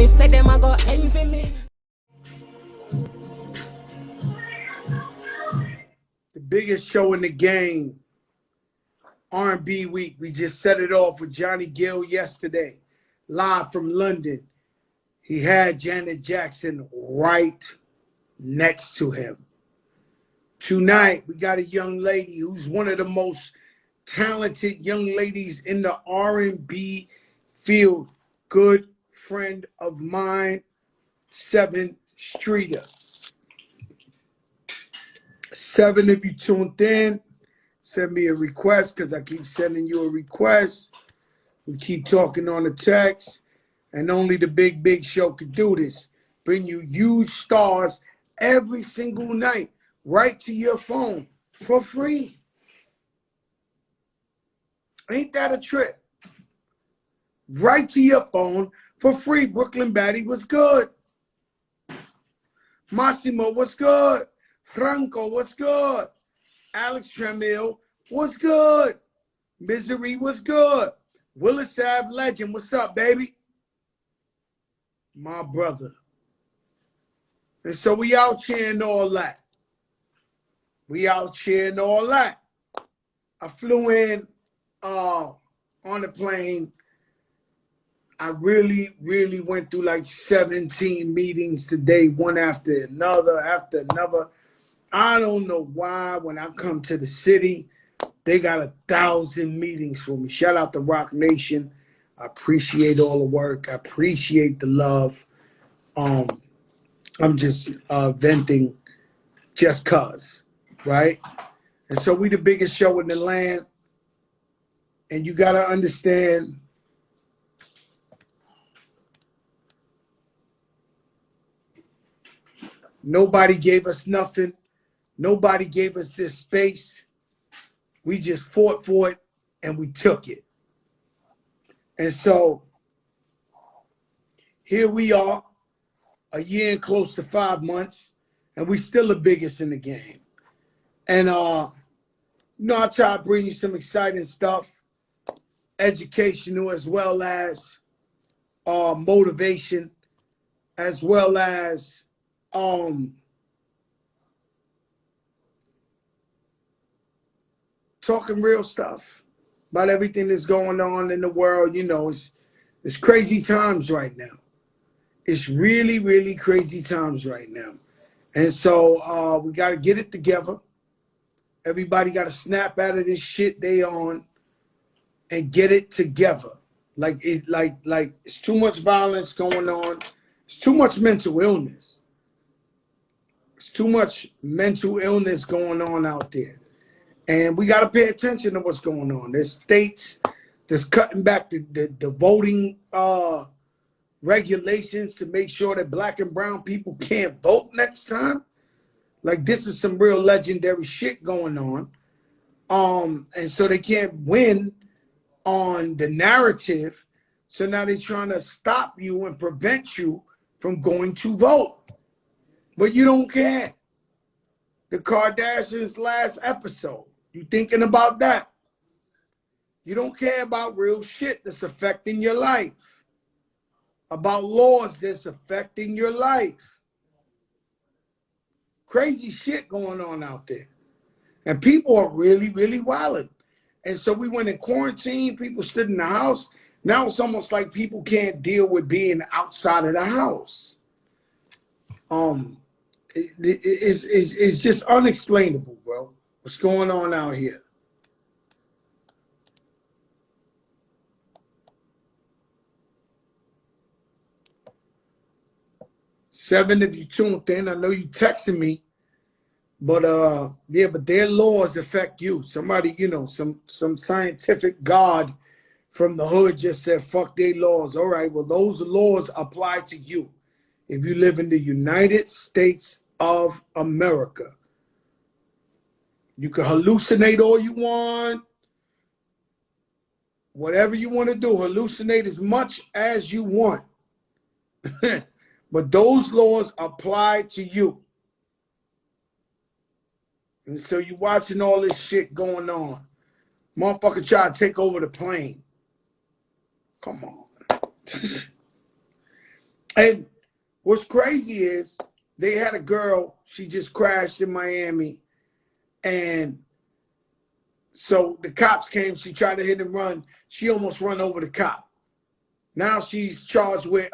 say them I go envy me. The biggest show in the game, R&B Week. We just set it off with Johnny Gill yesterday, live from London. He had Janet Jackson right next to him. Tonight, we got a young lady who's one of the most talented young ladies in the R&B field. Good friend of mine, Sevyn Streeter. Sevyn, if you tuned in, send me a request because I keep sending you a request. We keep talking on the text, and only the big show could do this. Bring you huge stars every single night right to your phone for free. Ain't that a trip? Right to your phone for free. Brooklyn Batty was good. Massimo was good. Franco was good. Alex Tremille was good. Misery was good. Willis Ave Legend, what's up, baby? My brother. And so we out cheering all that. We out cheering all that. I flew in on the plane. I really went through like 17 meetings today, one after another, I don't know why when I come to the city, they got 1,000 meetings for me. Shout out to Rock Nation. I appreciate all the work. I appreciate the love. I'm just venting just cause, right? And so we the biggest show in the land. And you got to understand, nobody gave us nothing. Nobody gave us this space. We just fought for it and we took it. And so here we are, a year and close to 5 months, and we still the biggest in the game. And I try to bring you some exciting stuff, educational as well as motivation, as well as talking real stuff about everything that's going on in the world. You know, it's crazy times right now. It's really crazy times right now. And so we got to get it together. Everybody got to snap out of this shit they on and get it together. Like it's too much violence going on. It's too much mental illness. It's too much mental illness going on out there. And we got to pay attention to what's going on. There's states that's cutting back the voting regulations to make sure that black and brown people can't vote next time. Like, this is some real legendary shit going on. And so they can't win on the narrative. So now they're trying to stop you and prevent you from going to vote. But you don't care. The Kardashians' last episode. You thinking about that? You don't care about real shit that's affecting your life. About laws that's affecting your life. Crazy shit going on out there. And people are really wilding. And so we went in quarantine. People stood in the house. Now it's almost like people can't deal with being outside of the house. It's just unexplainable, bro. What's going on out here? Sevyn, if you tuned in, I know you texting me, but yeah, but their laws affect you. Somebody, you know, some scientific god from the hood just said, fuck their laws. All right, well, those laws apply to you if you live in the United States of America. You can hallucinate all you want. Whatever you want to do, hallucinate as much as you want. But those laws apply to you. And so you're watching all this shit going on. Motherfucker try to take over the plane. Come on. And what's crazy is they had a girl, she just crashed in Miami, and so the cops came, she tried to hit and run. She almost run over the cop. Now she's charged with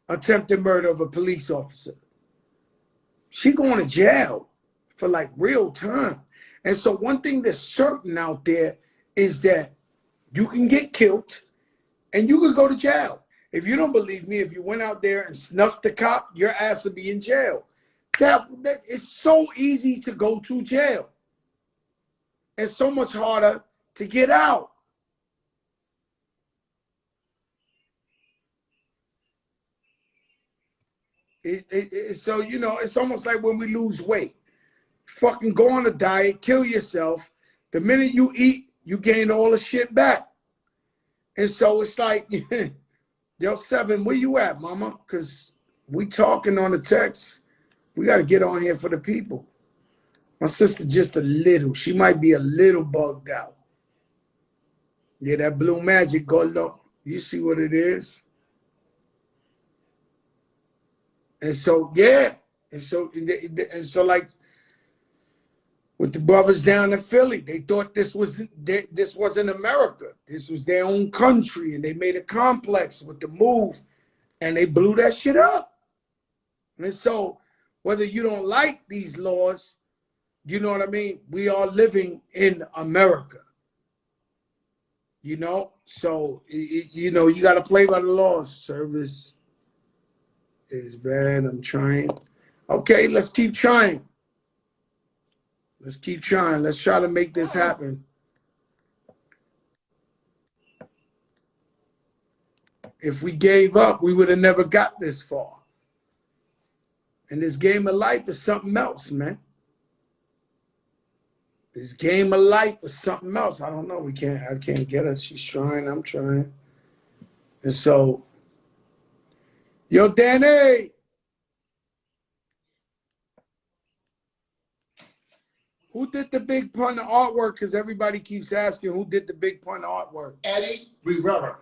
attempted murder of a police officer. She going to jail for like real time. And so one thing that's certain out there is that you can get killed and you could go to jail. If you don't believe me, if you went out there and snuffed the cop, your ass would be in jail. That it's so easy to go to jail. It's so much harder to get out. So, you know, it's almost like when we lose weight. Fucking go on a diet, kill yourself. The minute you eat, you gain all the shit back. And so it's like, yo, Sevyn, where you at, mama? Because we talking on the text. We got to get on here for the people. My sister just a little. She might be a little bugged out. Yeah, that blue magic, Gordo. You see what it is? And so, yeah. And so like, with the brothers down in Philly, they thought this wasn't America. This was their own country, and they made a complex with the move, and they blew that shit up. And so, whether you don't like these laws, you know what I mean? We are living in America. You know? So, you know, you got to play by the laws. Service is bad. I'm trying. Okay, let's keep trying. Let's keep trying. Let's try to make this happen. If we gave up, we would have never got this far. And this game of life is something else, man. This game of life is something else. I don't know. I can't get her. She's trying. I'm trying. And so, yo, Danny. Who did the big pun artwork? Because everybody keeps asking who did the big pun artwork. Eddie Rivera.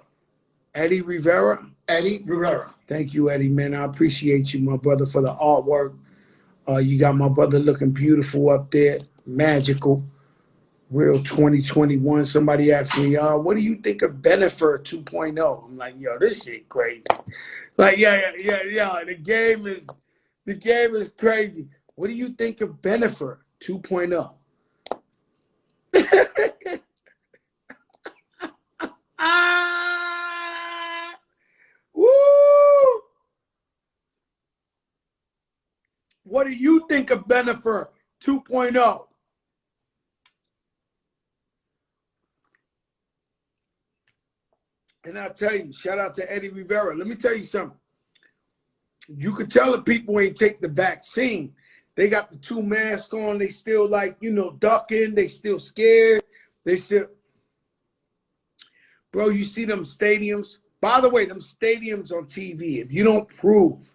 Eddie Rivera? Eddie Rivera. Thank you, Eddie, man. I appreciate you, my brother, for the artwork. You got my brother looking beautiful up there. Magical. Real 2021. Somebody asked me, what do you think of Bennifer 2.0? I'm like, yo, this shit crazy. Like, yeah. The game is crazy. What do you think of Bennifer 2.0? Woo! What do you think of Bennifer 2.0? And I'll tell you, shout out to Eddie Rivera. Let me tell you something. You could tell the people ain't take the vaccine. They got the 2 masks on. They still like, you know, ducking. They still scared. They still. Bro, you see them stadiums? By the way, them stadiums on TV, if you don't prove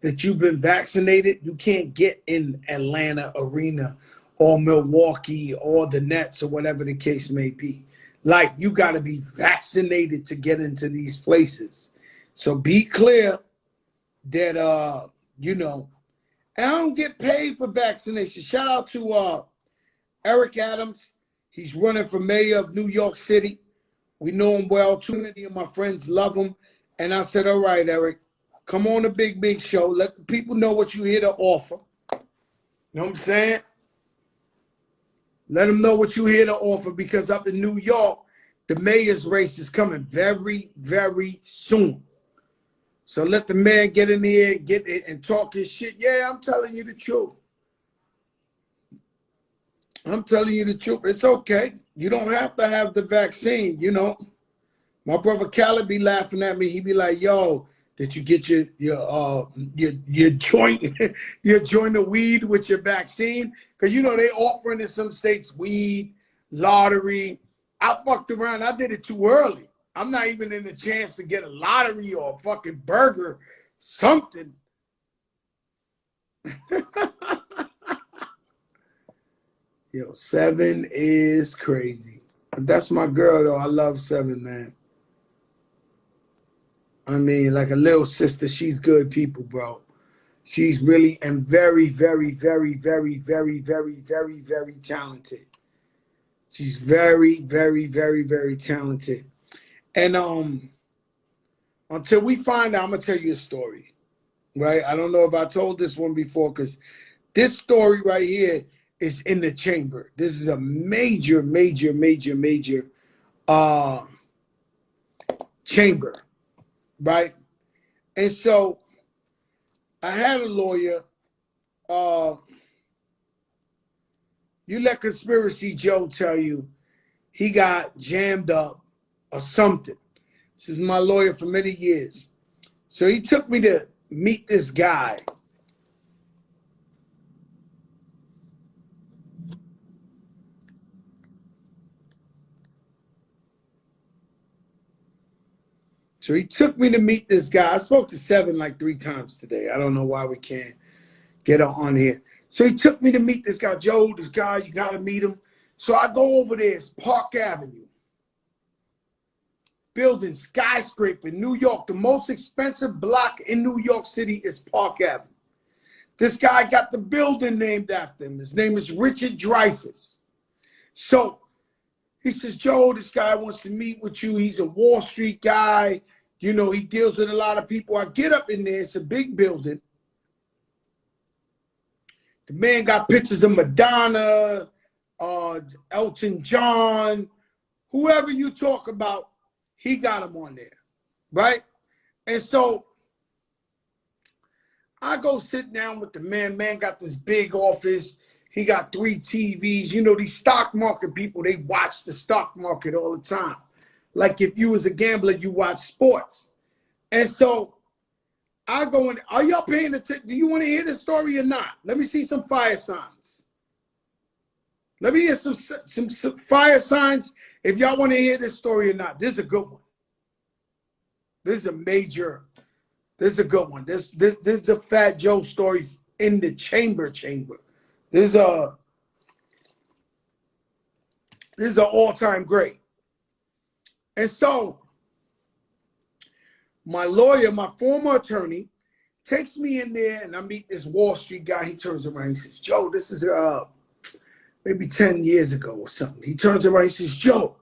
that you've been vaccinated, you can't get in Atlanta Arena or Milwaukee or the Nets or whatever the case may be. Like, you got to be vaccinated to get into these places. So be clear that, you know, and I don't get paid for vaccination. Shout out to Eric Adams. He's running for mayor of New York City. We know him well. Too many of my friends love him. And I said, all right, Eric, come on the big show. Let the people know what you're here to offer. You know what I'm saying? Let them know what you're here to offer, because up in New York, the mayor's race is coming very, very soon. So let the man get in here, get it, and talk his shit. Yeah, I'm telling you the truth. I'm telling you the truth. It's okay. You don't have to have the vaccine, you know. My brother Khaled be laughing at me. He be like, yo, did you get your joint your joint of weed with your vaccine? Because, you know, they offering in some states weed, lottery. I fucked around. I did it too early. I'm not even in the chance to get a lottery or a fucking burger, something. Yo, Sevyn is crazy. But that's my girl, though. I love Sevyn, man. I mean, like a little sister. She's good people, bro. She's really and very, very, very, very, very, very, very, very talented. She's very, very, very, very talented. And until we find out, I'm gonna tell you a story. Right? I don't know if I told this one before, because this story right here is in the chamber. This is a major, major, major, major chamber, right? And so I had a lawyer. You let Conspiracy Joe tell you he got jammed up or something. This is my lawyer for many years. So he took me to meet this guy. So he took me to meet this guy. I spoke to Sevyn like 3 times today. I don't know why we can't get on here. So he took me to meet this guy, Joe, this guy, you got to meet him. So I go over there, it's Park Avenue. Building skyscraper in New York. The most expensive block in New York City is Park Avenue. This guy got the building named after him. His name is Richard Dreyfuss. So he says, Joe, this guy wants to meet with you. He's a Wall Street guy. You know, he deals with a lot of people. I get up in there. It's a big building. The man got pictures of Madonna, Elton John, whoever you talk about, he got him on there, right? And so I go sit down with the man. Man got this big office. He got 3 TVs. You know, these stock market people, they watch the stock market all the time. Like if you was a gambler, you watch sports. And so I go in, are y'all paying attention? Do you want to hear this story or not? Let me see some fire signs. Let me hear some fire signs if y'all want to hear this story or not. This is a good one. This is a major, this is a good one. This is a Fat Joe story in the chamber. This is an all-time great. And so my lawyer, my former attorney, takes me in there and I meet this Wall Street guy. He turns around, he says, Joe, this is maybe 10 years ago or something. He turns around, he says, Joe,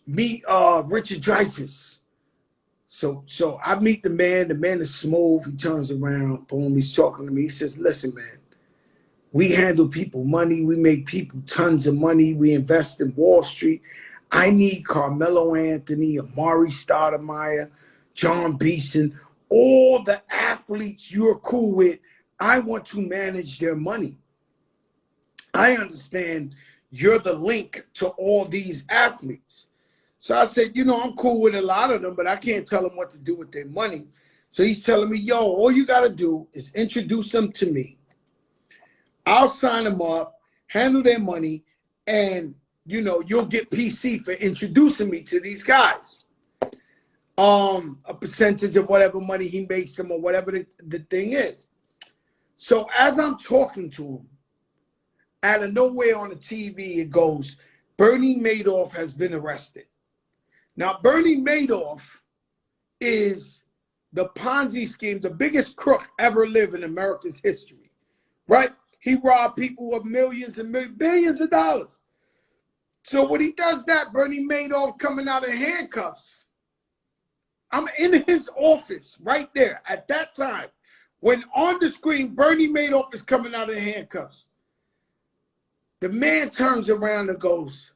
meet Richard Dreyfuss. So I meet the man is smooth. He turns around, boom, he's talking to me. He says, listen, man, we handle people money. We make people tons of money. We invest in Wall Street. I need Carmelo Anthony, Amari Stoudemire, John Beeson, all the athletes you're cool with. I want to manage their money. I understand you're the link to all these athletes. So I said, you know, I'm cool with a lot of them, but I can't tell them what to do with their money. So he's telling me, yo, all you got to do is introduce them to me. I'll sign them up, handle their money, and, you know, you'll get PC for introducing me to these guys. A percentage of whatever money he makes them or whatever the thing is. So as I'm talking to him, out of nowhere on the TV, it goes, Bernie Madoff has been arrested. Now, Bernie Madoff is the Ponzi scheme, the biggest crook ever lived in America's history, right? He robbed people of millions and billions of dollars. So when he does that, Bernie Madoff coming out of handcuffs, I'm in his office right there at that time. When on the screen, Bernie Madoff is coming out of handcuffs. The man turns around and goes,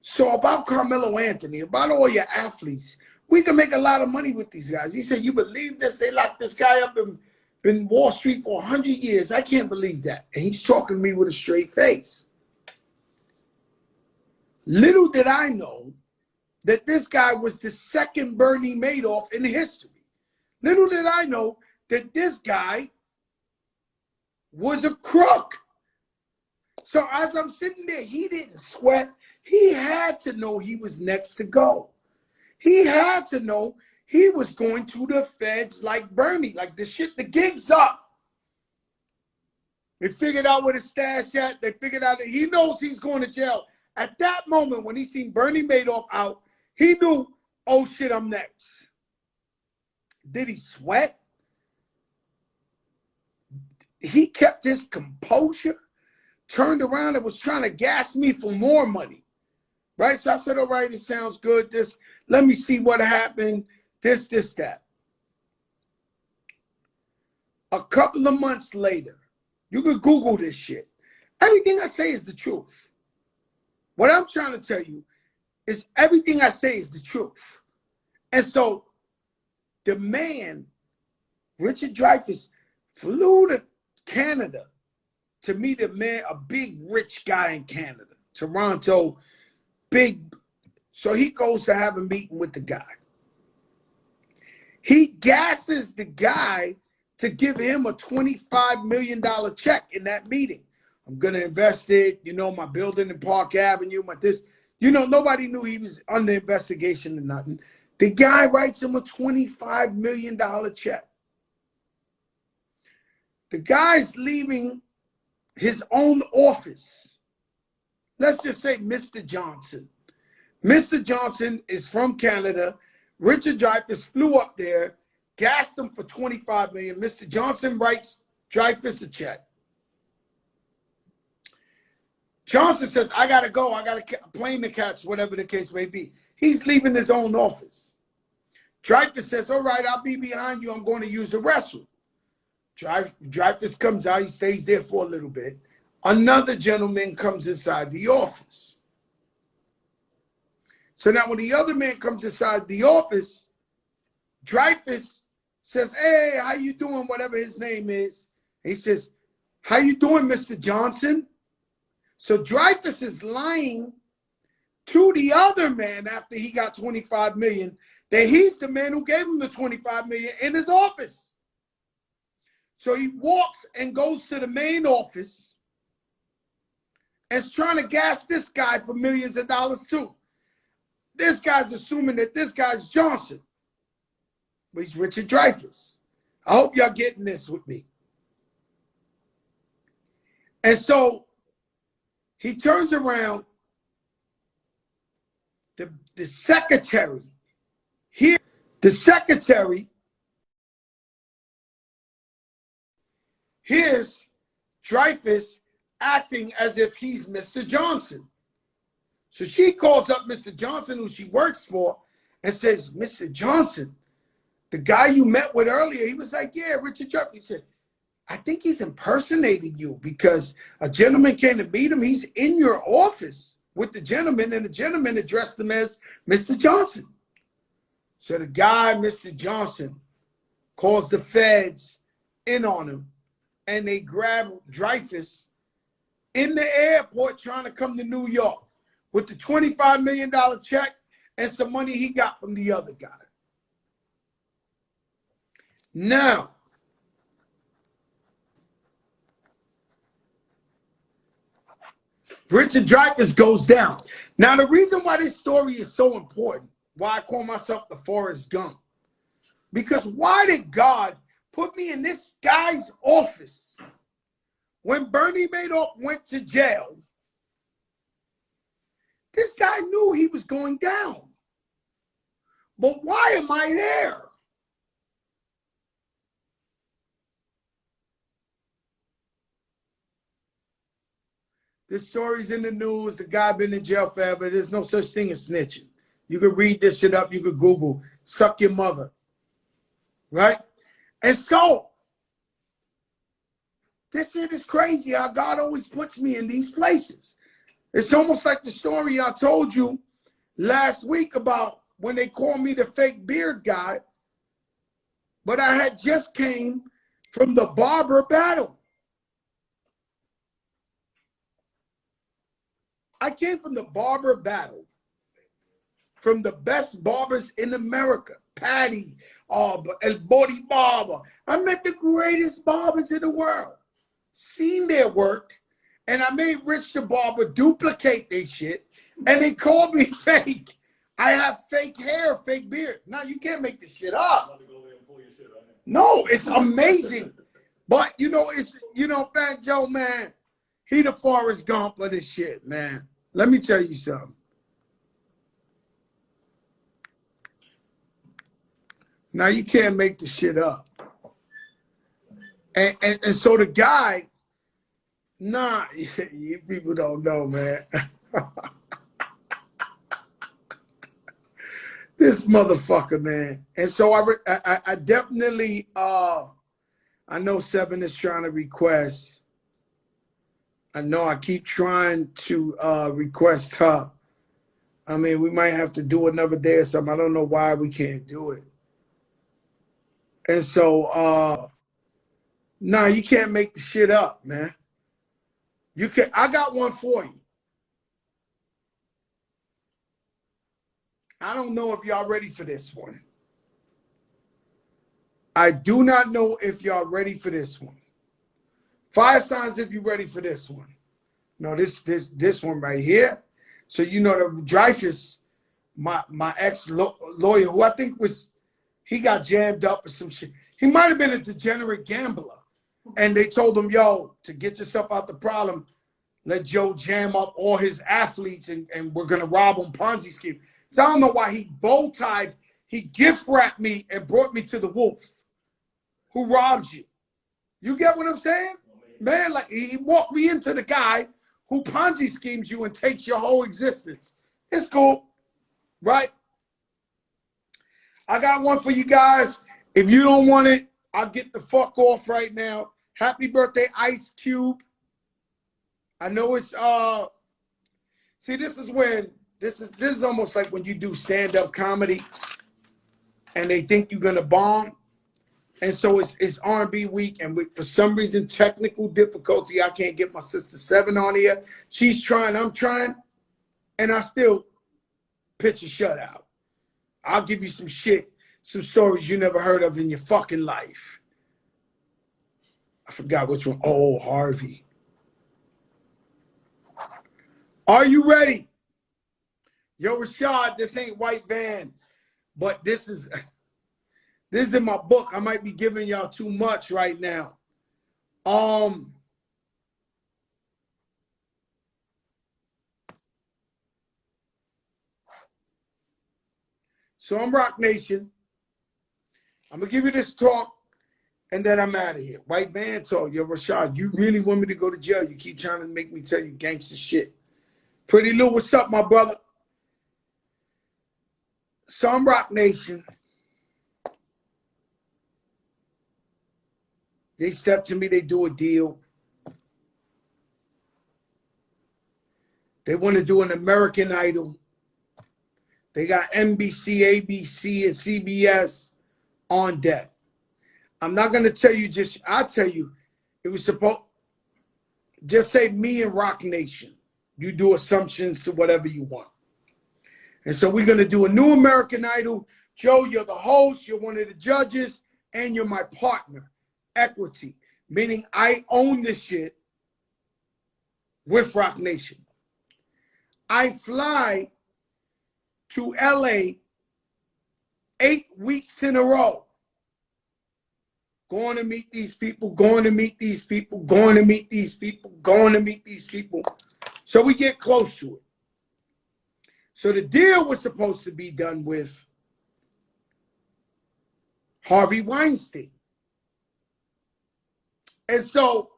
so about Carmelo Anthony, about all your athletes, we can make a lot of money with these guys. He said, you believe this? They locked this guy up in Wall Street for 100 years. I can't believe that. And he's talking to me with a straight face. Little did I know that this guy was the second Bernie Madoff in history. Little did I know that this guy was a crook. So as I'm sitting there, he didn't sweat. He had to know he was next to go. He had to know he was going to the feds like Bernie, like the shit, the gig's up. They figured out where the stash at. They figured out that he knows he's going to jail. At that moment, when he seen Bernie Madoff out, he knew oh shit, I'm next. Did he sweat? He kept his composure, turned around and was trying to gas me for more money. Right? So I said, all right, it sounds good. This, let me see what happened. This, that. A couple of months later, you can Google this shit. Everything I say is the truth. What I'm trying to tell you is everything I say is the truth. And so the man, Richard Dreyfuss, flew to Canada to meet a man, a big rich guy in Canada, Toronto, big. So he goes to have a meeting with the guy. He gasses the guy to give him a $25 million check in that meeting. I'm going to invest it, you know, my building in Park Avenue, my this. You know, nobody knew he was under investigation or nothing. The guy writes him a $25 million check. The guy's leaving his own office. Let's just say Mr. Johnson. Mr. Johnson is from Canada. Richard Dreyfuss flew up there, gassed him for $25 million. Mr. Johnson writes Dreyfuss a check. Johnson says, I got to go. I got a plane to catch, whatever the case may be. He's leaving his own office. Dreyfuss says, all right, I'll be behind you. I'm going to use the restroom. Dreyfuss comes out. He stays there for a little bit. Another gentleman comes inside the office. So now when the other man comes inside the office, Dreyfuss says, hey, how you doing, whatever his name is. He says, how you doing, Mr. Johnson? So Dreyfuss is lying to the other man after he got $25 million that he's the man who gave him the $25 million in his office. So he walks and goes to the main office and is trying to gas this guy for millions of dollars too. This guy's assuming that this guy's Johnson, but he's Richard Dreyfuss. I hope y'all getting this with me. And so he turns around. The secretary here, the secretary here's Dreyfuss acting as if he's Mr. Johnson. So she calls up Mr. Johnson, who she works for, and says, Mr. Johnson, the guy you met with earlier, he was like, yeah, Richard Dreyfuss. He said, I think he's impersonating you because a gentleman came to meet him. He's in your office with the gentleman, and the gentleman addressed him as Mr. Johnson. So the guy, Mr. Johnson, calls the feds in on him, and they grab Dreyfuss in the airport trying to come to New York with the $25 million check and some money he got from the other guy. Now, Richard Dreyfuss goes down. Now, the reason why this story is so important, why I call myself the Forrest Gump, because why did God put me in this guy's office when Bernie Madoff went to jail? This guy knew he was going down. But why am I there? This story's in the news. The guy been in jail forever. There's no such thing as snitching. You could read this shit up. You could Google, suck your mother. Right? And so, this shit is crazy how God always puts me in these places. It's almost like the story I told you last week about when they called me the fake beard guy, but I had just came from the barber battle. I came from the barber battle, from the best barbers in America, Patty, El Body Barber. I met the greatest barbers in the world, seen their work, and I made Rich the Barber duplicate their shit, and they called me fake. I have fake hair, fake beard. Now, you can't make this shit up. No, it's amazing. But, you know, Fat Joe, man, he the Forrest Gump of this shit, man. Let me tell you something. Now you can't make the shit up. And so the guy, nah, you people don't know, man. This motherfucker, man. And so I definitely, I know Sevyn is trying to request. I know I keep trying to request her. I mean, we might have to do another day or something. I don't know why we can't do it. And so, nah, you can't make the shit up, man. You can. I got one for you. I don't know if y'all ready for this one. I do not know if y'all ready for this one. Fire signs if you're ready for this one. No, this one right here. So you know the Dreyfus, my ex-lawyer, who I think he got jammed up or some shit. He might have been a degenerate gambler. And they told him, yo, to get yourself out the problem, let Joe jam up all his athletes and we're going to rob him Ponzi scheme. So I don't know why he bow-tied, he gift-wrapped me and brought me to the wolf who robs you. You get what I'm saying? Man, like he walked me into the guy who Ponzi schemes you and takes your whole existence. It's cool, right? I got one for you guys. If you don't want it, I'll get the fuck off right now. Happy birthday, Ice Cube. I know it's see, this is when this is almost like when you do stand-up comedy and they think you're gonna bomb. And so it's R&B week, and for some reason, technical difficulty, I can't get my sister Sevyn on here. She's trying, I'm trying, and I still pitch a shutout. I'll give you some shit, some stories you never heard of in your fucking life. I forgot which one. Oh, Harvey. Are you ready? Yo, Rashad, this ain't White Van, but this is in my book. I might be giving y'all too much right now. So I'm Rock Nation. I'm going to give you this talk, and then I'm out of here. White Van told yo, Rashad, you really want me to go to jail? You keep trying to make me tell you gangster shit. Pretty Lou, what's up, my brother? So I'm Rock Nation. They step to me, they do a deal. They want to do an American Idol. They got NBC, ABC, and CBS on deck. I'm not going to tell you I'll tell you, it was supposed, just say me and Rock Nation. You do assumptions to whatever you want. And so we're going to do a new American Idol. Joe, you're the host, you're one of the judges, and you're my partner. Equity, meaning I own this shit with Rock Nation. I fly to LA 8 weeks in a row. Going to meet these people, going to meet these people, going to meet these people, going to meet these people. So we get close to it. So the deal was supposed to be done with Harvey Weinstein. And so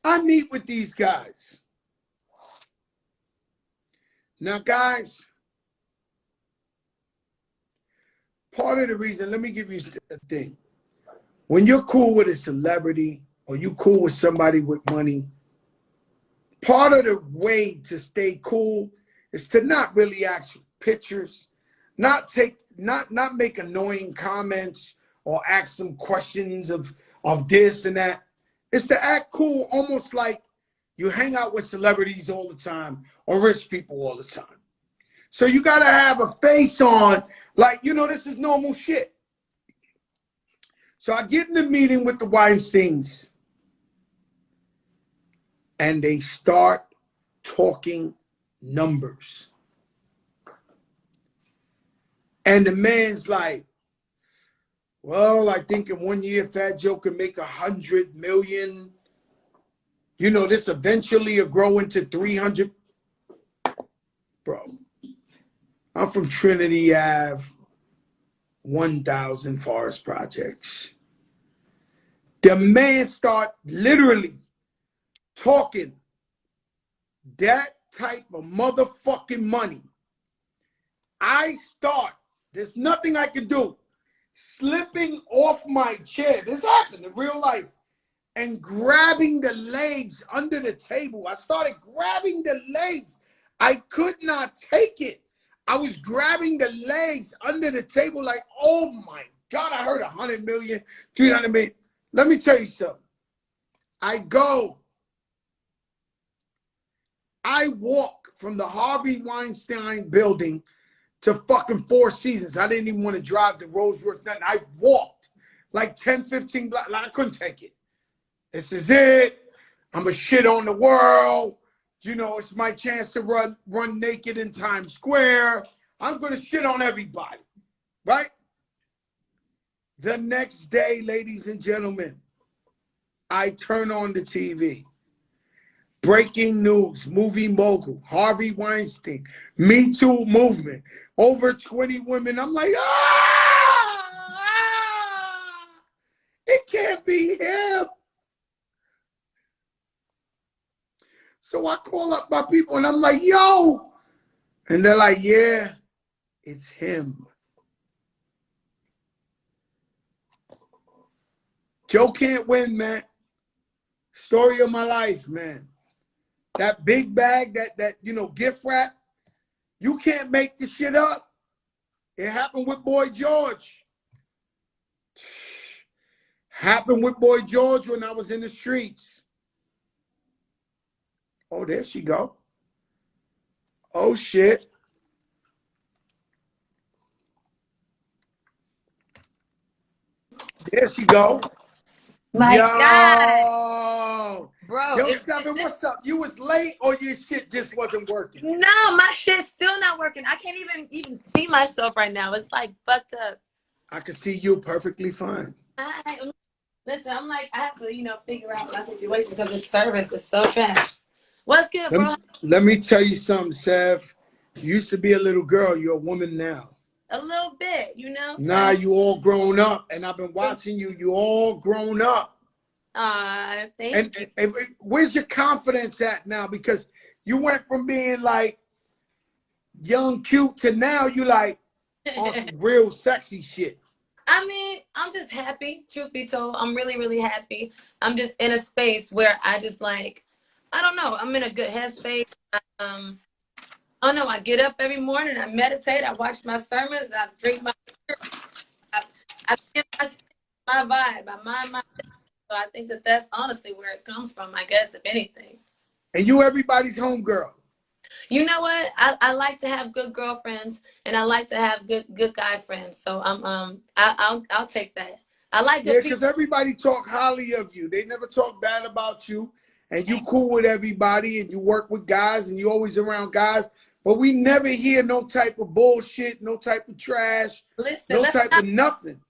I meet with these guys. Now, guys, part of the reason, let me give you a thing. When you're cool with a celebrity or you cool with somebody with money, part of the way to stay cool is to not really ask for pictures, not make annoying comments or ask some questions of this and that. It's to act cool, almost like you hang out with celebrities all the time or rich people all the time. So you got to have a face on like, you know, this is normal shit. So I get in the meeting with the Weinsteins and they start talking numbers. And the man's like, well, I think in 1 year, Fat Joe can make 100 million. You know, this eventually will grow into 300. Bro, I'm from Trinity Ave. 1,000 forest projects. The man start literally talking that type of motherfucking money. I start, there's nothing I can do, slipping off my chair. This happened in real life. And grabbing the legs under the table. I started grabbing the legs. I could not take it. I was grabbing the legs under the table like, oh my God, I heard 100 million, 300 million. Let me tell you something. I walk from the Harvey Weinstein building to fucking Four Seasons. I didn't even want to drive to Rolls-Royce, nothing. I walked like 10, 15 blocks. I couldn't take it. This is it. I'm a shit on the world. You know, it's my chance to run naked in Times Square. I'm going to shit on everybody, right? The next day, ladies and gentlemen, I turn on the TV. Breaking news, movie mogul, Harvey Weinstein, Me Too movement, over 20 women. I'm like, it can't be him. So I call up my people and I'm like, yo. And they're like, yeah, it's him. Joe can't win, man. Story of my life, man. That big bag, that you know, gift wrap, you can't make this shit up. It happened with Boy George. Happened with Boy George when I was in the streets. Oh, there she go. Oh, shit. There she go. My God. Bro. Yo, Sevyn, what's up? You was late or your shit just wasn't working? No, my shit's still not working. I can't even see myself right now. It's like fucked up. I can see you perfectly fine. Listen, I'm like, I have to, you know, figure out my situation because the service is so fast. What's good, bro? Let me tell you something, Sev. You used to be a little girl. You're a woman now. A little bit, you know? Nah, you all grown up. And I've been watching you. You all grown up. Thank you. And where's your confidence at now? Because you went from being like young, cute to now you like on some real sexy shit. I mean, I'm just happy, truth be told. I'm really, really happy. I'm just in a space where I just like, I don't know. I'm in a good headspace. I don't know. I get up every morning. I meditate. I watch my sermons. I drink my. I get my vibe. I mind my. So I think that that's honestly where it comes from. I guess if anything. And you, everybody's homegirl. You know what? I like to have good girlfriends, and I like to have good guy friends. So I'll take that. I like good people. Because everybody talk highly of you. They never talk bad about you. And you cool with everybody, and you work with guys, and you always around guys. But we never hear no type of bullshit, no type of trash, Listen, no type of nothing.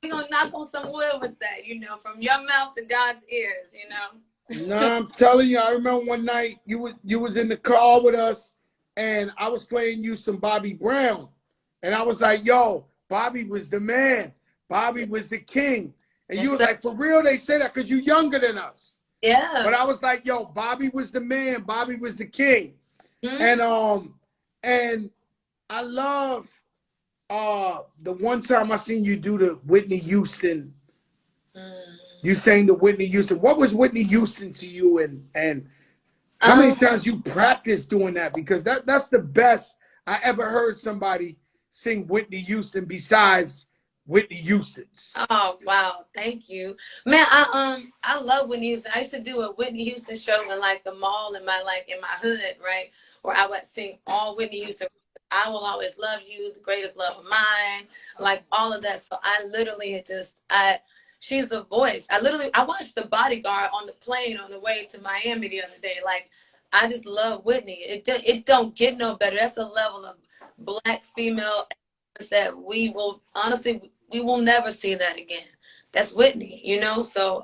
We're going to knock on some wood with that, you know, from your mouth to God's ears, you know. No, I'm telling you, I remember one night you was in the car with us, and I was playing you some Bobby Brown. And I was like, yo, Bobby was the man. Bobby was the king. And you was like, for real, they say that because you're younger than us. Yeah. But I was like, yo, Bobby was the man. Bobby was the king. Mm-hmm. And I love the one time I seen you do the Whitney Houston. You sang the Whitney Houston. What was Whitney Houston to you? And how many times you practiced doing that? Because that's the best I ever heard somebody sing Whitney Houston besides Whitney Houston's. Oh wow, thank you, man. I love Whitney Houston. I used to do a Whitney Houston show in like the mall in my hood, right, where I would sing all Whitney Houston. I will always love you, the greatest love of mine, like all of that. So I literally she's the voice. I watched The Bodyguard on the plane on the way to Miami the other day. Like I just love Whitney. It don't get no better. That's a level of Black female that we will honestly. We will never see that again. That's Whitney, you know? So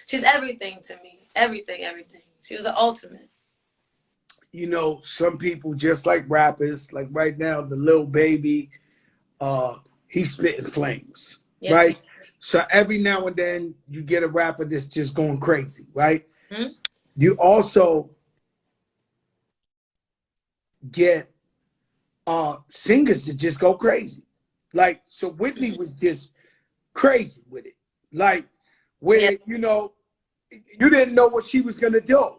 she's everything to me. Everything. She was the ultimate. You know, some people just like rappers, like right now, the Lil Baby, he's spitting flames, Yes. right? So every now and then you get a rapper that's just going crazy, right? Mm-hmm. You also get singers that just go crazy. Like, so Whitney was just crazy with it. Like, where, you know, you didn't know what she was going to do.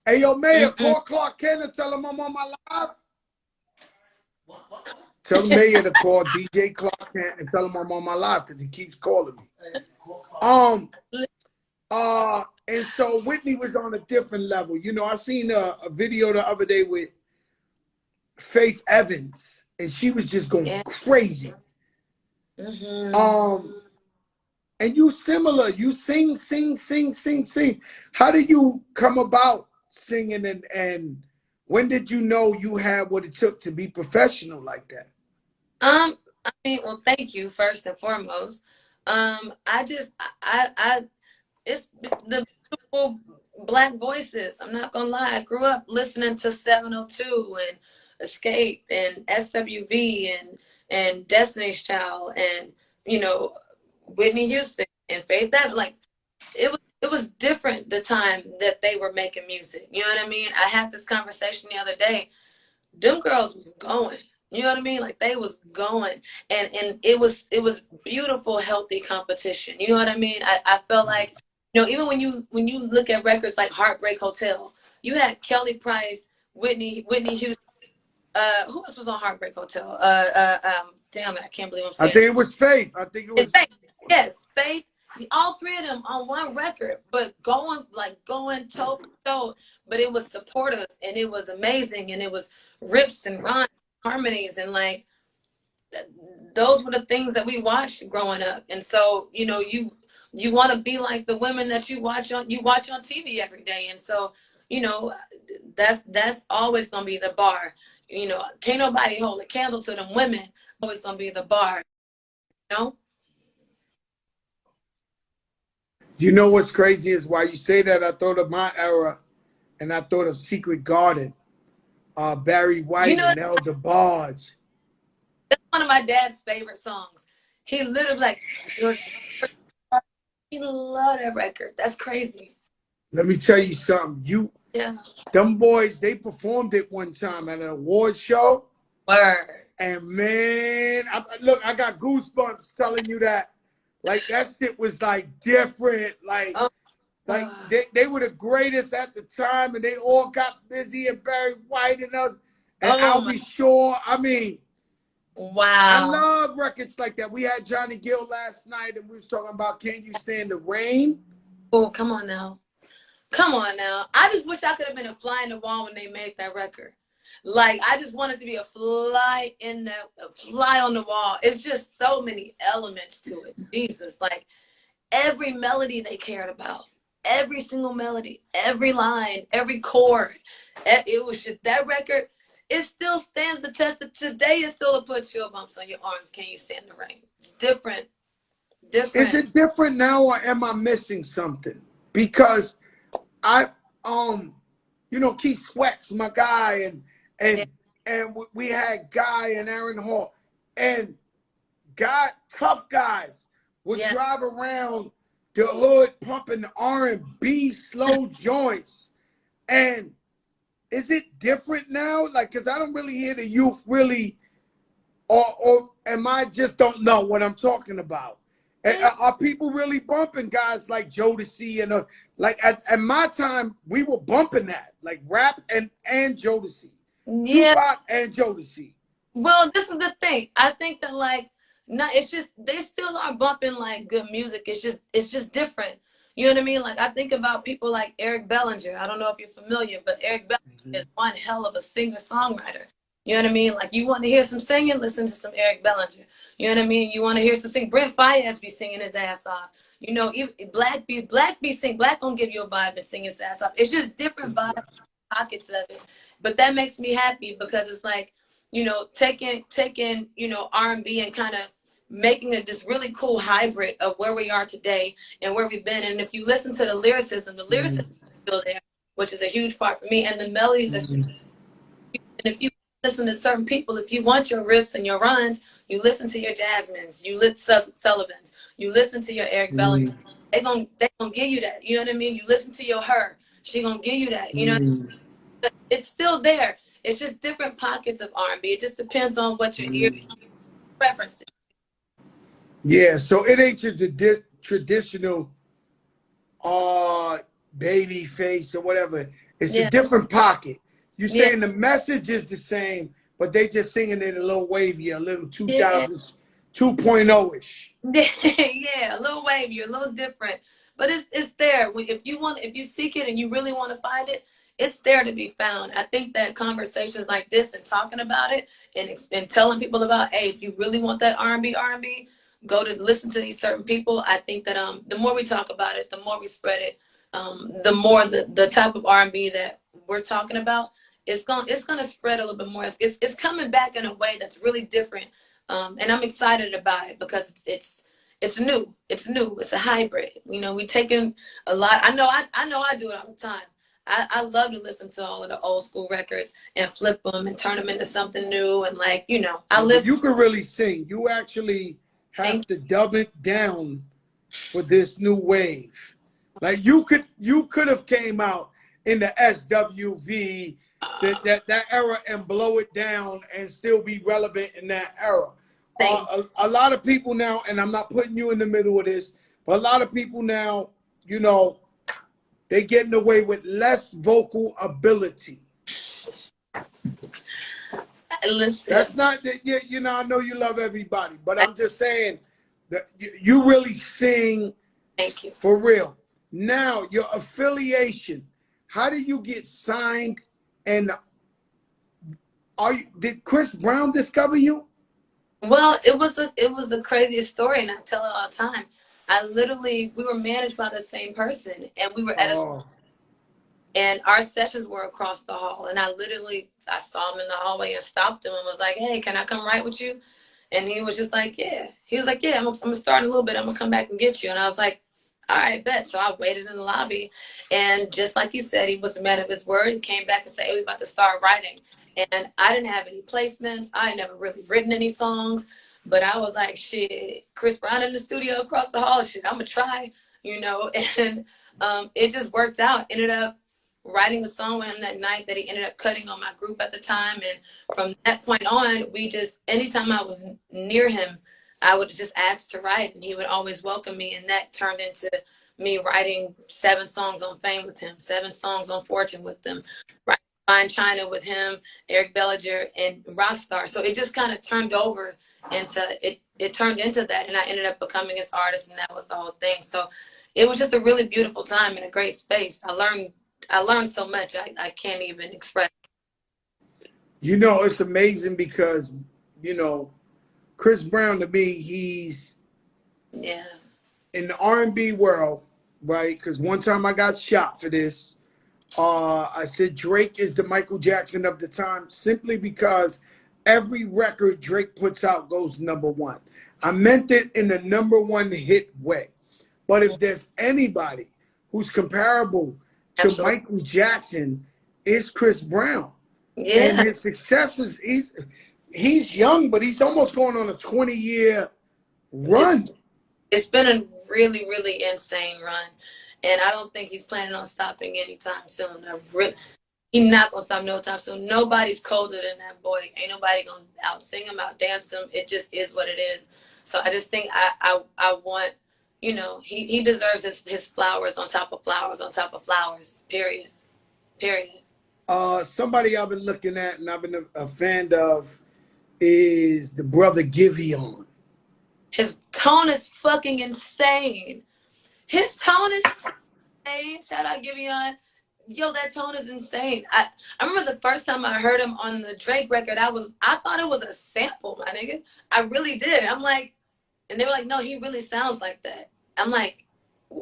Hey, yo, Mayor, call Clark Kent and tell him I'm on my live. Tell the Mayor to call DJ Clark Kent and tell him I'm on my live because he keeps calling me. And so Whitney was on a different level. You know, I seen a video the other day with Faith Evans, and she was just going crazy. Mm-hmm. And you similar, you sing. How did you come about singing, and when did you know you had what it took to be professional like that? I mean, well, thank you first and foremost. It's the beautiful Black voices. I'm not gonna lie. I grew up listening to 702 and Escape and SWV and Destiny's Child and, you know, Whitney Houston and Faith. That, like, it was different the time that they were making music. You know what I mean? I had this conversation the other day. Them girls was going. You know what I mean? Like, they was going, and it was beautiful, healthy competition. You know what I mean? I felt like, you know, even when you look at records like Heartbreak Hotel, you had Kelly Price, Whitney Houston. Who else was on Heartbreak Hotel? Damn it, I can't believe I'm saying. I think it was Faith. I think it was Faith. Yes, Faith. All three of them on one record, but going toe to toe. But it was supportive and it was amazing, and it was riffs and rhymes, harmonies, and like those were the things that we watched growing up. And so, you know, you want to be like the women that you watch on TV every day. And so, you know, that's always gonna be the bar. You know, can't nobody hold a candle to them women. Always gonna be the bar. You know. You know what's crazy is why you say that, I thought of my era, and I thought of Secret Garden, Barry White, You know, and Elder Barge. that's one of my dad's favorite songs. He literally like, he loved that record. That's crazy. Let me tell you something. Them boys, they performed it one time at an award show. Word. And man, look, I got goosebumps telling you that. Like, that shit was like different. Like, they were the greatest at the time, and they all got busy, and Barry White and others. And I'll Be Sure. I mean, wow. I love records like that. We had Johnny Gill last night, and we was talking about Can You Stand the Rain? Oh, come on now. Come on now. I just wish I could have been a fly in the wall when they made that record. Like, I just wanted to be a fly on the wall. It's just so many elements to it. Jesus, like every melody they cared about, every single melody, every line, every chord. It was just that record. It still stands the test of today. It still put chill bumps on your arms. Can You Stand the Rain? It's different. Is it different now, or am I missing something? Because you know, Keith Sweat's my guy, and we had Guy and Aaron Hall, and tough guys would drive around the hood pumping the R&B slow joints. And is it different now? Like, because I don't really hear the youth really, or am I just don't know what I'm talking about? Are people really bumping guys like Jodeci and like at my time we were bumping that, like rap and Jodeci, Tupac and Jodeci. Well, this is the thing. I think that like it's just they still are bumping like good music. It's just different. You know what I mean? Like I think about people like Eric Bellinger. I don't know if you're familiar, but Eric Bellinger is one hell of a singer-songwriter. You know what I mean? Like, you want to hear some singing, listen to some Eric Bellinger. You know what I mean? You want to hear some singing. Brent Faiyaz be singing his ass off. You know, Black be sing. Black gonna give you a vibe and sing his ass off. It's just different vibes, pockets of it. But that makes me happy because it's like, you know, taking you know, R&B and kind of making it this really cool hybrid of where we are today and where we've been. And if you listen to the lyricism is still there, which is a huge part for me, and the melodies. And if you listen to certain people. If you want your riffs and your runs, you listen to your Jasmines, you listen Sullivans, you listen to your Eric Bellinger. Mm. They gonna give you that. You know what I mean? You listen to your Her, she gonna give you that. You know, Mm. it's still there. It's just different pockets of R&B. It just depends on what your ear Mm. preference is. Yeah, so it ain't your traditional baby face or whatever. It's a Yeah, different pocket. You're yeah, saying the message is the same, but they just singing it a little wavier, a little yeah. 2000s 2.0-ish. Yeah, a little wavy, a little different, but it's there. If you seek it and you really want to find it, it's there to be found. I think that conversations like this and talking about it and telling people about, hey, if you really want that R&B, go to listen to these certain people. I think that the more we talk about it, the more we spread it, the more the type of R&B that we're talking about, it's gonna spread a little bit more. It's coming back in a way that's really different. And I'm excited about it because it's new. It's new. It's a hybrid. You know, we taking a lot. I know I do it all the time. I love to listen to all of the old school records and flip them and turn them into something new. And like, you know, I Yeah, but live. you can really sing. You actually have to dub it down for this new wave. Like you could have came out in the SWV, that era, and blow it down and still be relevant in that era. A lot of people now, and I'm not putting you in the middle of this, but a lot of people now, you know, they getting away with less vocal ability. Listen, That's not that. You know, I know you love everybody, but I'm just saying that you really sing. thank you. For real. Now, your affiliation, how did you get signed? And did Chris Brown discover you? Well, it was the craziest story, and I tell it all the time. We were managed by the same person, and we were at Oh. and our sessions were across the hall. And I saw him in the hallway and stopped him and was like, "Hey, can I come write with you?" And he was just like, "Yeah." He was like, "Yeah, I'm gonna start in a little bit. I'm gonna come back and get you." And I was like, "All right, bet." So I waited in the lobby, and just like you said, he was a man of his word. He came back and said, "Hey, we about to start writing." And I didn't have any placements. I had never really written any songs, but I was like, "Shit, Chris Brown in the studio across the hall. Shit, I'm gonna try," you know. And it just worked out. Ended up writing a song with him that night that he ended up cutting on my group at the time. And from that point on, anytime I was near him, I would just ask to write, and he would always welcome me. And that turned into me writing 7 songs on Fame with him, 7 songs on Fortune with him, writing Fine China with him, Eric Bellinger, and Rockstar. So it just kind of turned over into it turned into that, and I ended up becoming his artist, and that was the whole thing. So it was just a really beautiful time and a great space. I learned so much I can't even express. You know, it's amazing because, you know, Chris Brown, to me, he's Yeah. in the R&B world, right? Because one time I got shot for this. I said Drake is the Michael Jackson of the time simply because every record Drake puts out goes #1. I meant it in the #1 hit way. But if there's anybody who's comparable to Absolutely. Michael Jackson, it's Chris Brown. Yeah. And his successes, he's young, but he's almost going on a 20-year run. It's been a really, really insane run. And I don't think he's planning on stopping anytime soon. He's not going to stop no time soon. Nobody's colder than that boy. Ain't nobody going to out-sing him, out-dance him. It just is what it is. So I just think I want, you know, he deserves his flowers on top of flowers on top of flowers, period. Period. Somebody I've been looking at and I've been a fan of is the brother Giveon. His tone is fucking insane. His tone is insane. Shout out Giveon. Yo, that tone is insane. I remember the first time I heard him on the Drake record, I thought it was a sample, my nigga. I really did. I'm like, and they were like, no, he really sounds like that. I'm like,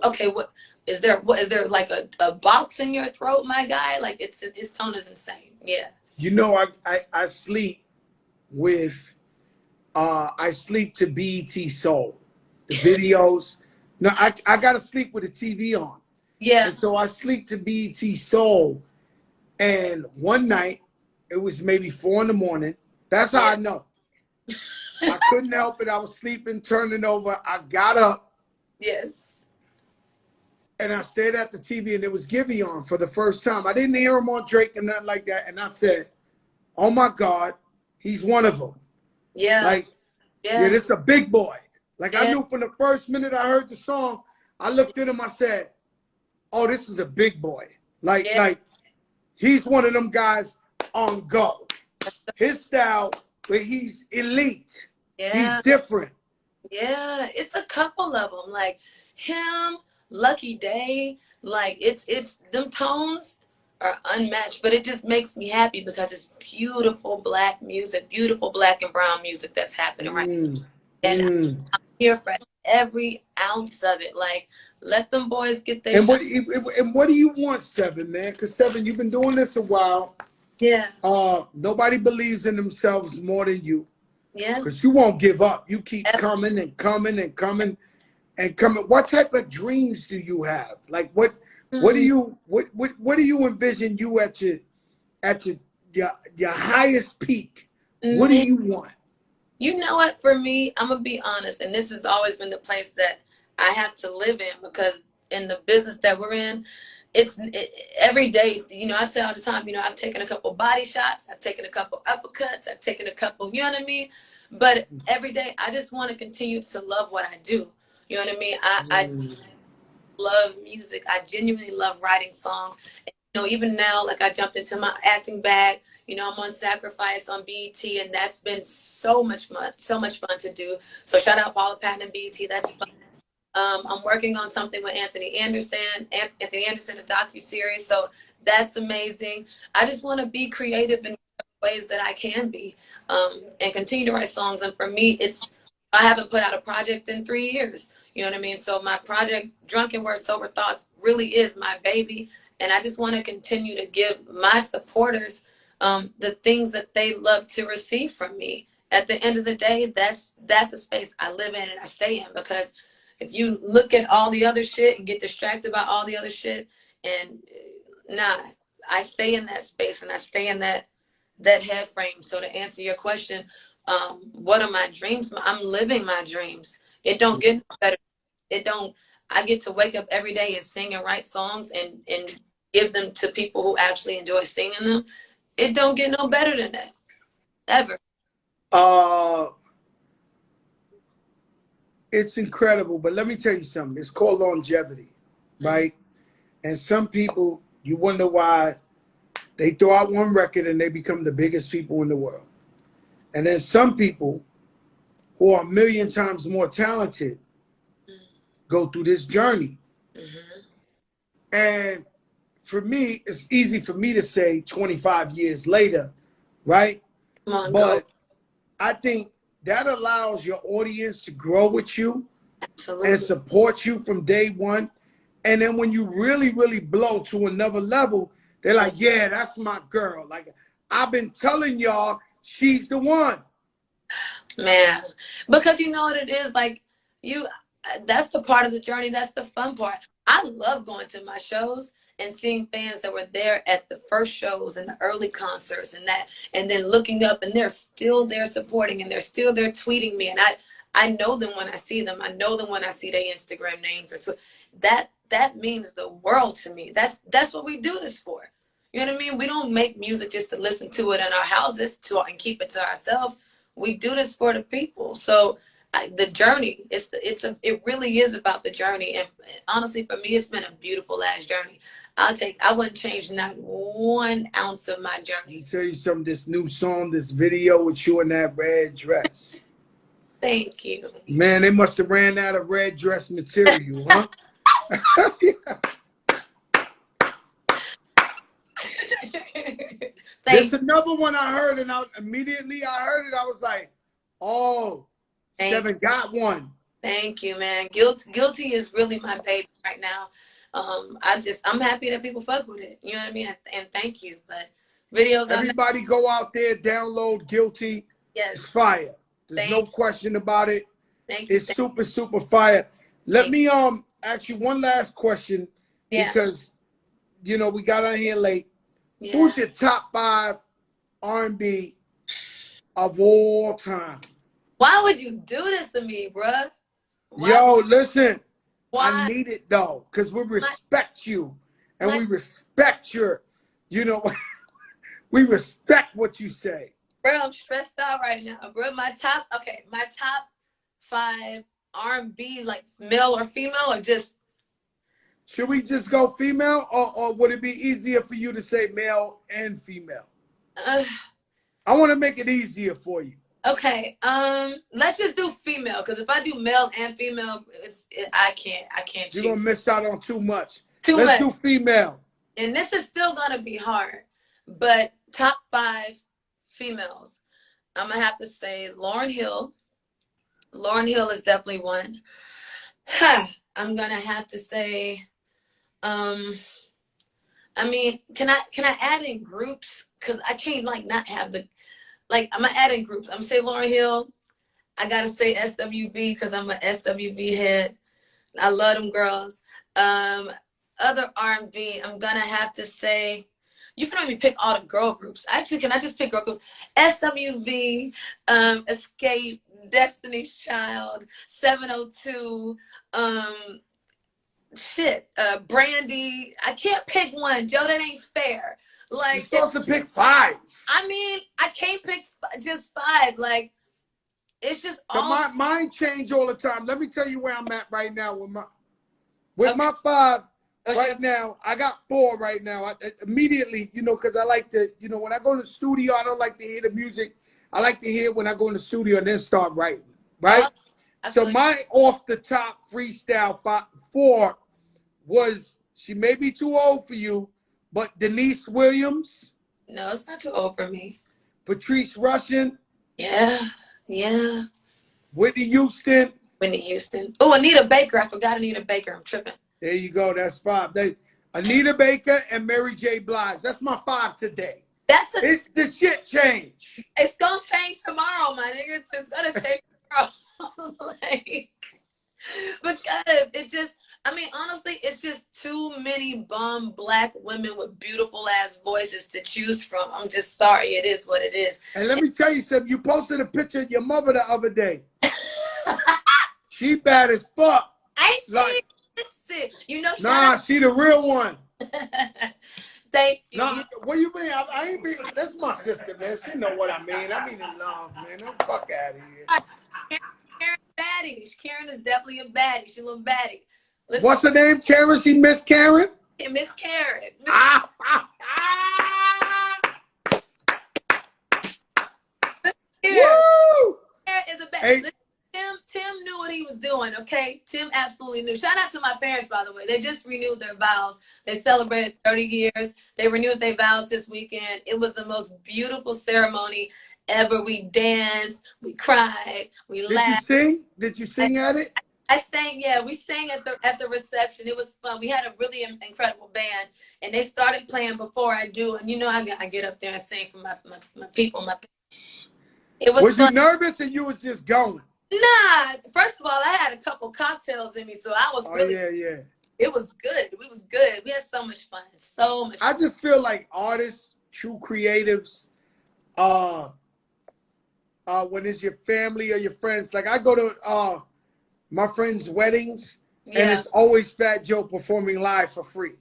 okay, what is there like a box in your throat, my guy? Like his tone is insane. Yeah. You know, I sleep with I sleep to BET Soul. The videos. No, I gotta sleep with the TV on. Yeah. And so I sleep to BET Soul. And one night it was maybe 4 in the morning. That's how I know. I couldn't help it. I was sleeping, turning over. I got up. Yes. And I stared at the TV, and it was Givey on for the first time. I didn't hear him on Drake and nothing like that. And I said, oh my God, he's one of them. Yeah. Like, yeah, this is a big boy. Like, I knew from the first minute I heard the song, I looked at him, I said, oh, this is a big boy. Like, he's one of them guys on go. His style, but he's elite. Yeah. He's different. Yeah, it's a couple of them. Like him, Lucky Day. Like it's them tones are unmatched, but it just makes me happy because it's beautiful black music, beautiful black and brown music that's happening right now. And I'm here for every ounce of it. Like, let them boys get their shot. And what do you want, Sevyn, man? Because Sevyn, you've been doing this a while. Yeah. Nobody believes in themselves more than you. Yeah. Because you won't give up. You keep coming and coming and coming and coming. What type of dreams do you have? Like what do you envision you at your highest peak? What do you want? You know what? For me, I'm gonna be honest, and this has always been the place that I have to live in, because in the business that we're in, every day, you know, I say all the time, you know, I've taken a couple body shots, I've taken a couple uppercuts, I've taken a couple, you know what I mean? But every day, I just want to continue to love what I do. You know what I mean? I love music. I genuinely love writing songs. And, you know, even now, like I jumped into my acting bag. You know, I'm on Sacrifice on BET, and that's been so much fun to do. So shout out Paula Patton and BET. That's fun. I'm working on something with Anthony Anderson, a docuseries. So that's amazing. I just want to be creative in ways that I can be, and continue to write songs. And for me, I haven't put out a project in 3 years. You know what I mean? So my project, Drunken Words, Sober Thoughts, really is my baby. And I just want to continue to give my supporters the things that they love to receive from me. At the end of the day, that's a space I live in and I stay in, because if you look at all the other shit and get distracted by all the other shit, and I stay in that space and I stay in that head frame. So to answer your question, what are my dreams? I'm living my dreams. It don't get better. I get to wake up every day and sing and write songs and give them to people who actually enjoy singing them. It don't get no better than that, ever. It's incredible, but let me tell you something. It's called longevity, right? And some people, you wonder why they throw out one record and they become the biggest people in the world. And then some people who are a million times more talented go through this journey. And for me, it's easy for me to say 25 years later, right? But I think that allows your audience to grow with you and support you from day one. And then when you really, really blow to another level, they're like, yeah, that's my girl. Like, I've been telling y'all, she's the one. Man, because you know what it is, like, that's the part of the journey. That's the fun part. I love going to my shows and seeing fans that were there at the first shows and the early concerts and then looking up, and they're still there supporting, and they're still there tweeting me. And I know them when I see them. I know them when I see their Instagram names or Twitter. That means the world to me. That's what we do this for. You know what I mean? We don't make music just to listen to it in our houses and keep it to ourselves. We do this for the people. So the journey, it really is about the journey. And honestly, for me, it's been a beautiful ass journey. I wouldn't change not 1 ounce of my journey. Let me tell you something, this new song, this video with you in that red dress. Thank you. Man, they must have ran out of red dress material, huh? There's another one I heard, and immediately I heard it, I was like, oh, Sevyn got one. Thank you, man. Guilty is really my baby right now. I'm happy that people fuck with it. You know what I mean? And thank you. But videos, everybody go out there, download Guilty. Yes. It's fire. There's no question about it. Thank you. It's super, super fire. Let me ask you one last question, because you know we got on here late. Who's your top 5 R&B of all time. Why would you do this to me, bruh? Yo, listen. Why? I need it though, because we respect you and we respect your, you know, we respect what you say. Bro, I'm stressed out right now, bro. My top 5 R&B, like male or female, or just. Should we just go female, or would it be easier for you to say male and female? I want to make it easier for you. Okay, let's just do female, because if I do male and female, I can't. You're gonna miss out on too much. Let's do female. And this is still gonna be hard, but top 5 females, I'm gonna have to say Lauryn Hill. Lauryn Hill is definitely one. I'm gonna have to say, I mean, can I add in groups? Cause I can't like not have the. Like, I'm going to add in groups. I'm going to say Lauryn Hill. I got to say SWV because I'm an SWV head. I love them girls. Other R&B, I'm going to have to say, you can only pick all the girl groups. Actually, can I just pick girl groups? SWV, Escape, Destiny's Child, 702, Brandy. I can't pick one. Joe, that ain't fair. Like, you're supposed to pick 5. I mean, I can't pick just 5. Like, it's just so all. Mine change all the time. Let me tell you where I'm at right now with my 5. Right now, I got 4 right now. I immediately, you know, because I like to, you know, when I go to the studio, I don't like to hear the music. I like to hear it when I go in the studio and then start writing, right? So my off the top freestyle 4 was, she may be too old for you, but Denise Williams. No, it's not too old for me. Patrice Rushen. Yeah. Whitney Houston. Oh, Anita Baker. I forgot Anita Baker. I'm tripping. There you go. That's 5. Anita Baker and Mary J. Blige. That's my 5 today. It's the shit change. It's gonna change tomorrow, my nigga. It's gonna change tomorrow. Like, because it just. I mean, honestly, it's just too many bum black women with beautiful ass voices to choose from. I'm just sorry. It is what it is. And let me tell you something. You posted a picture of your mother the other day. She bad as fuck. Ain't she? Listen, you know. Nah, she the real one. Thank you. Nah, what do you mean? I ain't mean. That's my sister, man. She know what I mean. I mean in love, man. Don't fuck out of here. Karen's baddie. Karen is definitely a baddie. She's a little baddie. Listen, what's her name? Karen? She Miss Karen? Yeah, Miss Karen. Woo! Karen is a bad. Hey. Tim knew what he was doing, okay? Tim absolutely knew. Shout out to my parents, by the way. They just renewed their vows. They celebrated 30 years. They renewed their vows this weekend. It was the most beautiful ceremony ever. We danced, we cried, we laughed. Did you sing? Did you sing at it? I sang, yeah. We sang at the reception. It was fun. We had a really incredible band, and they started playing before I do. And you know, I get up there and sing for my people. It was fun. You nervous, or you was just going? Nah. First of all, I had a couple cocktails in me, so I was really. Yeah. It was good. It was good. We had so much fun. So much fun. I just feel like artists, true creatives, when it's your family or your friends. Like I go to my friends' weddings, and it's always Fat Joe performing live for free.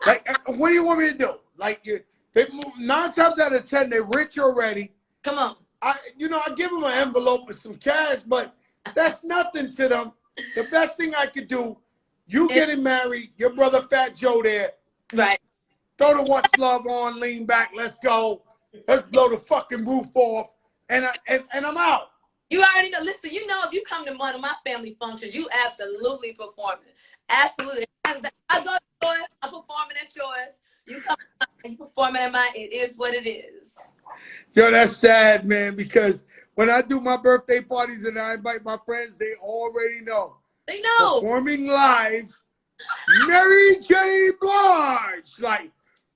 Like, what do you want me to do? Like, 9 times out of 10, they're rich already. Come on. I give them an envelope with some cash, but that's nothing to them. The best thing I could do, you getting married, your brother Fat Joe there. Right. Throw the What's Love on, lean back, let's go. Let's blow the fucking roof off, and I'm out. You already know. Listen, you know, if you come to one of my family functions, you absolutely performing. Absolutely. I go to yours, I'm performing at yours. You come and you performing at mine. It is what it is. Yo, that's sad, man, because when I do my birthday parties and I invite my friends, they already know. They know. Performing live, Mary J. Blige. Like,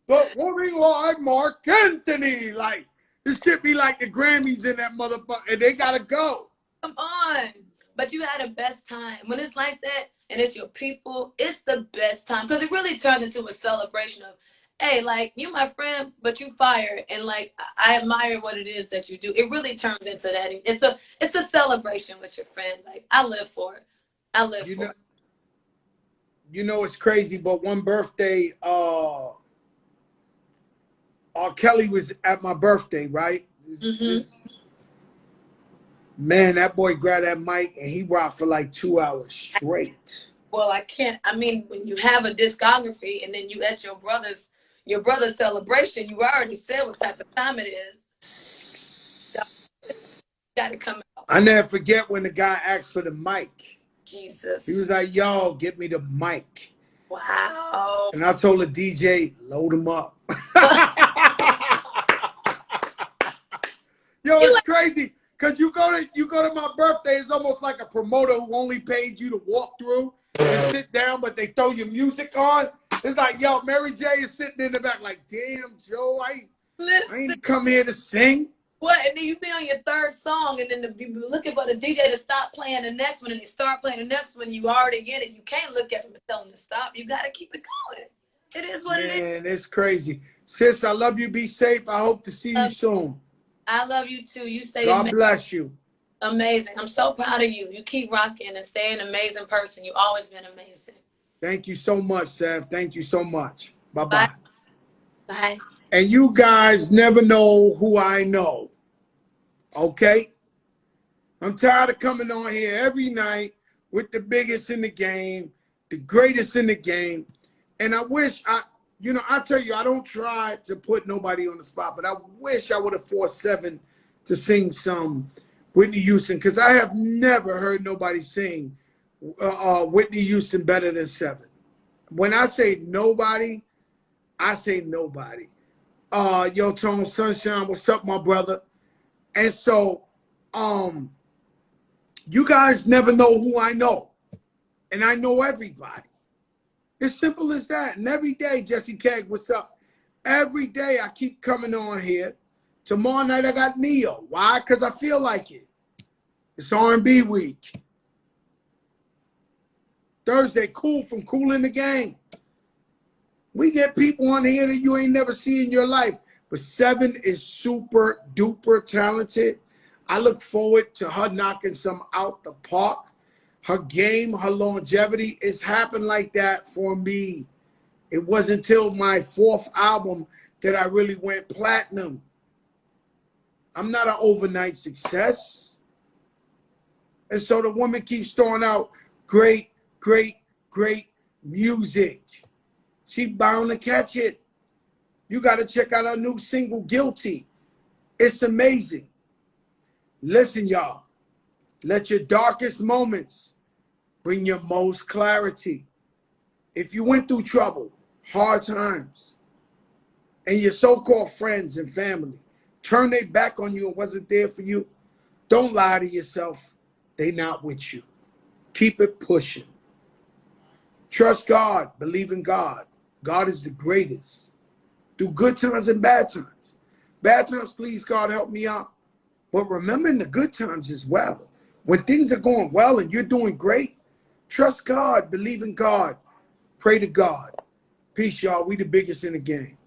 performing live, Mark Anthony. Like, this should be like the Grammys in that motherfucker, and they gotta go. Come on. But you had the best time. When it's like that and it's your people, it's the best time. Because it really turns into a celebration of hey, like, you my friend, but you fire, and like I admire what it is that you do. It really turns into that. It's a celebration with your friends. Like, I live for it. I live You for know, it. you know it's crazy, but one birthday, Kelly was at my birthday, right? Man, that boy grabbed that mic and he rocked for like 2 hours straight. Well, I can't. I mean, when you have a discography and then you at your brother's celebration, you already said what type of time it is. Got to come out. I never forget when the guy asked for the mic. Jesus. He was like, "Yo, get me the mic." Wow. And I told the DJ, "Load him up." Yo, it's crazy. Cause you go to my birthday, it's almost like a promoter who only paid you to walk through and sit down, but they throw your music on. It's like, yo, Mary J is sitting in the back like, damn, Joe, I ain't come here to sing. What? And then you be on your third song, and then you looking for the DJ to stop playing the next one, and they start playing the next one. You already get it. You can't look at them and tell them to stop. You got to keep it going. It is what it is. Man, it's crazy. Sis, I love you. Be safe. I hope to see you soon. I love you too. You stay God amazing. bless you. Amazing. I'm so proud of you. You keep rocking and stay an amazing person. You've always been amazing. Thank you so much, Sev. Thank you so much. Bye-bye. Bye. And you guys never know who I know. Okay? I'm tired of coming on here every night with the biggest in the game, the greatest in the game. And I wish I tell you, I don't try to put nobody on the spot, but I wish I would have forced Sevyn to sing some Whitney Houston, because I have never heard nobody sing Whitney Houston better than Sevyn. When I say nobody, I say nobody. Yo, Tone Sunshine, what's up, my brother? And so, you guys never know who I know. And I know everybody. It's simple as that. And every day, Jesse Keg, what's up? Every day I keep coming on here. Tomorrow night I got Neo. Why? Because I feel like it. It's R&B week. Thursday, Cool from Cool in the Gang. We get people on here that you ain't never seen in your life. But Sevyn is super duper talented. I look forward to her knocking some out the park. Her game, her longevity, it's happened like that for me. It wasn't until my 4th album that I really went platinum. I'm not an overnight success. And so the woman keeps throwing out great, great, great music. She bound to catch it. You got to check out her new single, Guilty. It's amazing. Listen, y'all. Let your darkest moments bring your most clarity. If you went through trouble, hard times, and your so-called friends and family turn their back on you and wasn't there for you, don't lie to yourself. They not with you. Keep it pushing. Trust God. Believe in God. God is the greatest. Through good times and bad times. Bad times, please, God, help me out. But remember in the good times as well. When things are going well and you're doing great, trust God, believe in God, pray to God. Peace, y'all. We the biggest in the game.